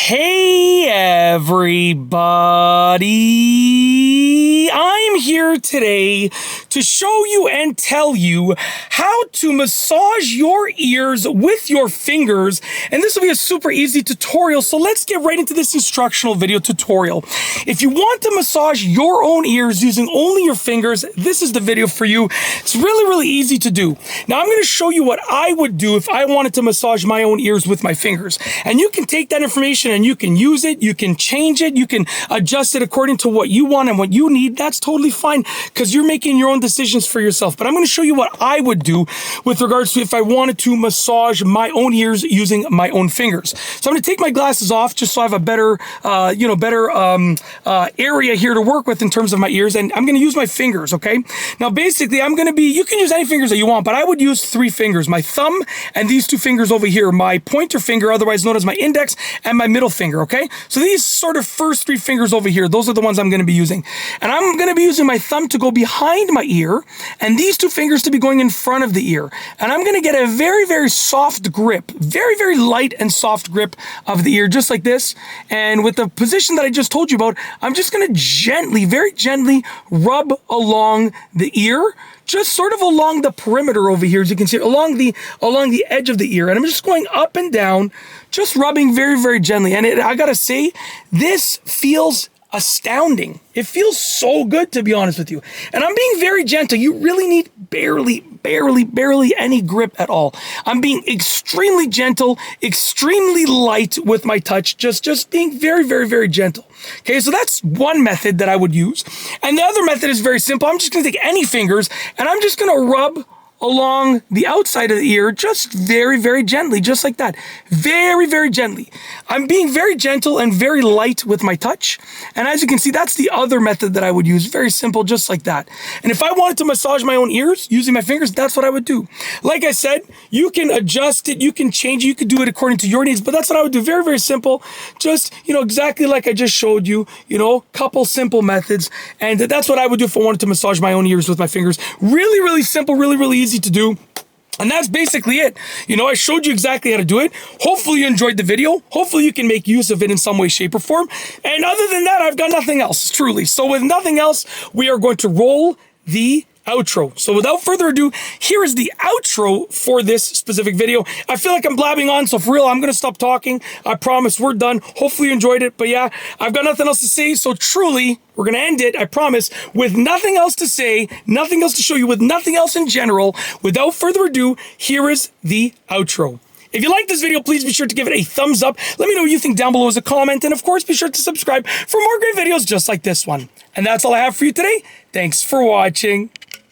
Hey everybody, I'm here today to show you and tell you how to massage your ears with your fingers, and this will be a super easy tutorial, so let's get right into this instructional video tutorial. If you want to massage your own ears using only your fingers, this is the video for you. It's really easy to do. Now I'm going to show you what I would do if I wanted to massage my own ears with my fingers, and you can take that information and you can use it, you can change it, you can adjust it according to what you want and what you need. That's totally fine because you're making your own decisions for yourself. But I'm going to show you what I would do with regards to if I wanted to massage my own ears using my own fingers. So I'm going to take my glasses off just so I have a better, area here to work with in terms of my ears, and I'm going to use my fingers, okay? Now basically you can use any fingers that you want, but I would use 3 fingers, my thumb and these 2 fingers over here, my pointer finger, otherwise known as my index, and my middle finger, okay? So these sort of first 3 fingers over here, those are the ones I'm going to be using. And I'm going to be using my thumb to go behind my ear, and these 2 fingers to be going in front of the ear. And I'm going to get a very soft grip, very light and soft grip of the ear, just like this. And with the position that I just told you about, I'm just going to gently, very gently rub along the ear, just sort of along the perimeter over here, as you can see, along the edge of the ear. And I'm just going up and down, just rubbing very gently. And I gotta say, this feels astounding. It feels so good, to be honest with you. And I'm being very gentle. You really need barely any grip at all. I'm being extremely gentle, extremely light with my touch, just being very gentle. Okay, so that's one method that I would use. And the other method is very simple. I'm just gonna take any fingers and I'm just gonna rub along the outside of the ear, just very gently, just like that. Very gently. I'm being very gentle and very light with my touch. And as you can see, that's the other method that I would use. Very simple, just like that. And if I wanted to massage my own ears using my fingers, that's what I would do. Like I said, you can adjust it, you can change it, you can do it according to your needs, but that's what I would do. Very simple. Just, exactly like I just showed you, couple simple methods. And that's what I would do if I wanted to massage my own ears with my fingers. Really simple, really easy to do. And that's basically it. I showed you exactly how to do it. Hopefully you enjoyed the video. Hopefully you can make use of it in some way, shape, or form. And other than that, I've got nothing else, truly. So with nothing else, we are going to roll the outro. So without further ado, here is the outro for this specific video. I feel like I'm blabbing on, so for real, I'm going to stop talking. I promise we're done. Hopefully you enjoyed it. But yeah, I've got nothing else to say. So truly, we're going to end it, I promise, with nothing else to say, nothing else to show you, with nothing else in general. Without further ado, here is the outro. If you like this video, please be sure to give it a thumbs up. Let me know what you think down below as a comment. And of course, be sure to subscribe for more great videos just like this one. And that's all I have for you today. Thanks for watching.